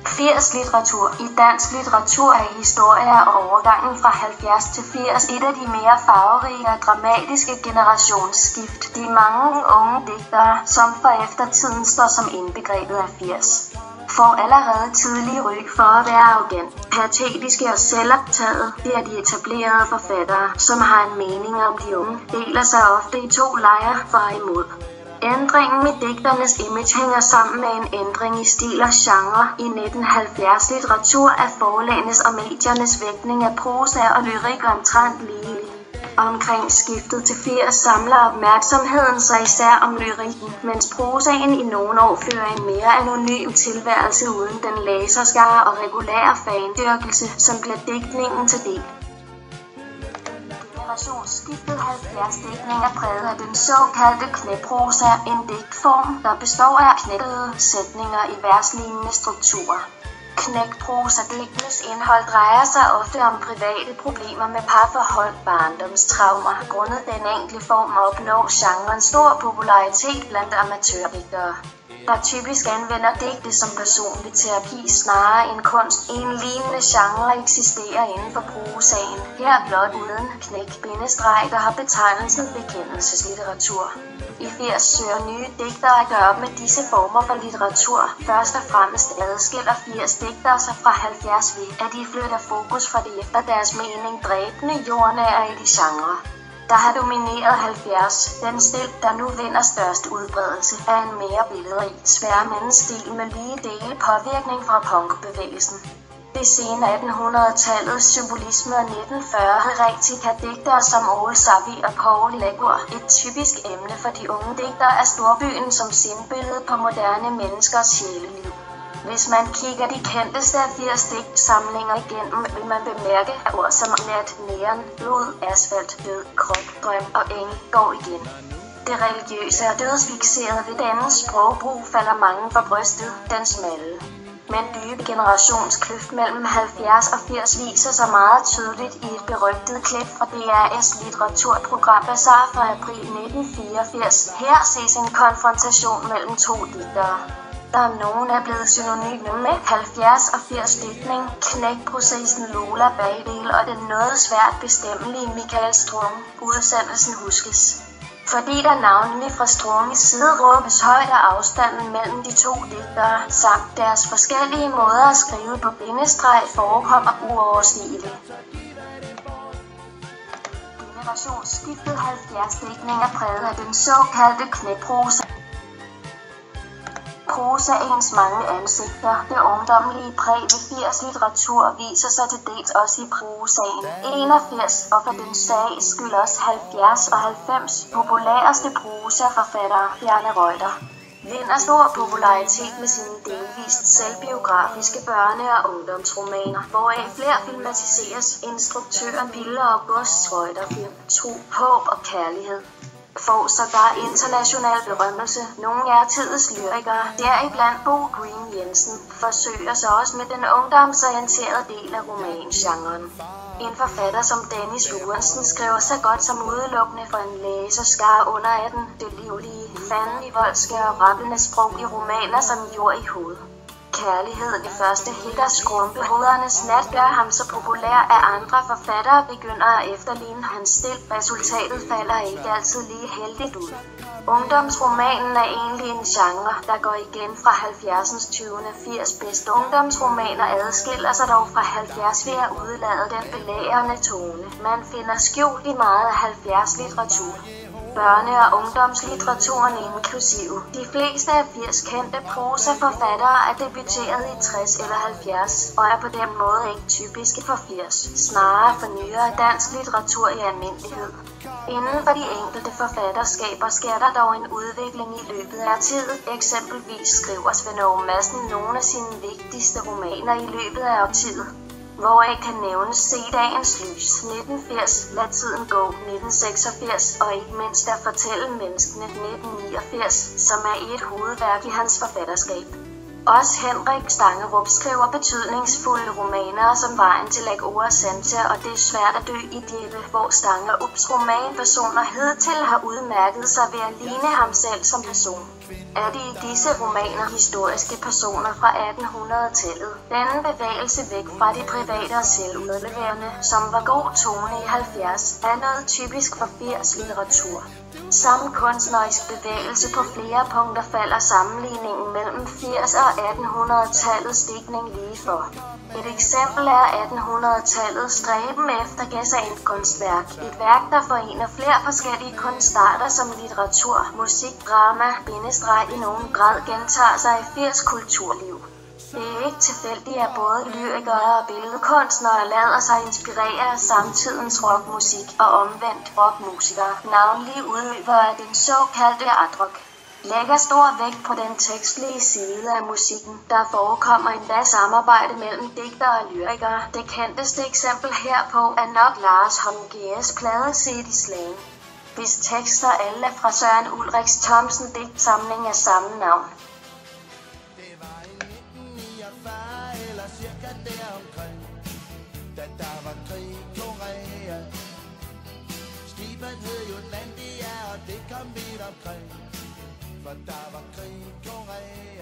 80'litteratur. I dansk litteratur er historier og overgangen fra 70 til 80 et af de mere farverige og dramatiske generationsskift. De mange unge digtere, som for eftertiden står som indbegrebet af 80, får allerede tidlig ry for at være arrogant, patetiske og selvoptaget. Det er de etablerede forfattere, som har en mening om de unge, deler sig ofte i to lejre for og imod. Ændringen i digternes image hænger sammen med en ændring i stil og genre. I 1970 litteratur er forlagenes og mediernes vægtning af prosa og lyrik omtrent ligelig. Omkring skiftet til 80 samler opmærksomheden sig især om lyrikken, mens prosaen i nogle år fører en mere anonym tilværelse uden den læserskare og regulære fandyrkelse, som bliver digtningen til del. Generationsskiftet 70-digtning er præget af den såkaldte knæprosa, en digtform, der består af knækkede sætninger i verslignende strukturer. Knækprosa-digtenes indhold drejer sig ofte om private problemer med parforhold, barndomstraumer. Grundet den enkle form opnår genren stor popularitet blandt amatørdigtere, der typisk anvender digte som personlig terapi snarere end kunst. En lignende genre eksisterer inden for prosaen, her blot uden knæk-bindestreg, der har betegnelsen bekendelseslitteratur. I 80 søger nye digtere at gøre op med disse former for litteratur. Først og fremmest adskiller 80 digtere sig fra 70 ved, at de flytter fokus fra de efter deres mening dræbende jordnære i de genrer, der har domineret 70. Den stil, der nu vinder størst udbredelse, er en mere billedrig, sværmende stil med lige dele påvirkning fra punkbevægelsen. Det sene 1800-tallets symbolisme og 1940 heretika-digtere som Ole Savi og Poul Legur. Et typisk emne for de unge digtere er storbyen som sindbillede på moderne menneskers sjæleliv. Hvis man kigger de kendteste af 80 digtsamlinger igennem, vil man bemærke, at ord som nat, næren, blod, asfalt, død, krop, drøm og engel går igen. Det religiøse og dødsfixerede ved denne sprogbrug falder mange for brystet, den smalle, men dybe generationskløft mellem 70 og 80 viser sig meget tydeligt i et berygtet klip fra DR's litteraturprogram Bazar fra april 1984. Her ses en konfrontation mellem to digtere, der om nogen er blevet synonyme med 70 og 80 digtning, knækprocessen Lola Bagdel og den noget svært bestemmelige Michael Strunge. Udsendelsen huskes, fordi der navnlig fra Strunges side råbes højt af afstanden mellem de to digtere, samt deres forskellige måder at skrive på bindestreg forekommer uoverstigelige. Generationsskiftet 70-digtning er præget af den såkaldte knæprosa. Prosaens mange ansigter. Det ungdommelige præg ved 80 litteratur viser sig til dels også i prosaen 81, og for den sags skyld også 70 og 90 populæreste prosaforfattere, Bjarne Reuter, vinder stor popularitet med sine delvist selvbiografiske børne- og ungdomsromaner, hvoraf flere filmatiseres. Instruktøren Pille August Reuter film Tro, Håb og Kærlighed får sågar international berømmelse. Nogle af tidens lyrikere, deriblandt Bo Green Jensen, forsøger sig også med den ungdomsorienterede del af romangenren. En forfatter som Dennis Lorentzen skriver så godt som udelukkende for en læserskare under 18. Det livlige, fandenivoldske og rappelende sprog i romaner som Jord i hoved. Kærligheden i første hit af Skrumpehodernes nat gør ham så populær, at andre forfattere begynder at efterligne hans stil. Resultatet falder ikke altid lige heldigt ud. Ungdomsromanen er egentlig en genre, der går igen fra 70'ens 20. 80 bedste ungdomsromaner adskiller sig dog fra 70 ved at udelade den belærende tone, man finder skjult i meget af 70 litteratur. Børne- og ungdomslitteraturen inklusive. De fleste af 80 kendte prosaforfattere er debuteret i 60 eller 70, og er på den måde ikke typiske for 80, snarere for nyere dansk litteratur i almindelighed. Inden for de enkelte forfatterskaber sker der dog en udvikling i løbet af tid. Eksempelvis skriver Svend Åge Madsen nogle af sine vigtigste romaner i løbet af årtiet, hvoraf kan nævnes Se dagens lys, 1980, Lad tiden gå, 1986 og ikke mindst at Fortælle menneskene, 1989, som er et hovedværk i hans forfatterskab. Også Henrik Stangerup skriver betydningsfulde romaner som Vejen til Lac Santa og Det er svært at dø i dette, hvor Stangerups romanpersoner hidtil har udmærket sig ved at ligne ham selv som person. er de i disse romaner historiske personer fra 1800-tallet. Denne bevægelse væk fra de private og selvudleverende, som var god tone i 70, er noget typisk for 80'litteratur. Samme kunstnerisk bevægelse på flere punkter falder sammenligningen mellem 80'er og 1800-tallets digtning lige for. Et eksempel er 1800-tallets stræben efter gesamtkunstværk, et værk, der forener flere forskellige kunstarter som litteratur, musik, drama, i nogen grad gentager sig i 80 kulturliv. Det er ikke tilfældigt, at både lyrikere og billedkunstnere lader sig inspirere af samtidens rockmusik og omvendt rockmusikere, navnlig udøvere af den såkaldte artrock. Lægger stor vægt på den tekstlige side af musikken. Der forekommer endda samarbejde mellem digtere og lyrikere. Det kendteste eksempel herpå er nok Lars Holmgiers plade City Slang, hvis tekster alle er fra Søren Ulriks Thomsen digtsamling af samme navn. Det var i 1949 eller cirka deromkring, da der var krig i Korea. Skibet hed Jutlandia, og det kom vidt omkring, for der var krig i Korea.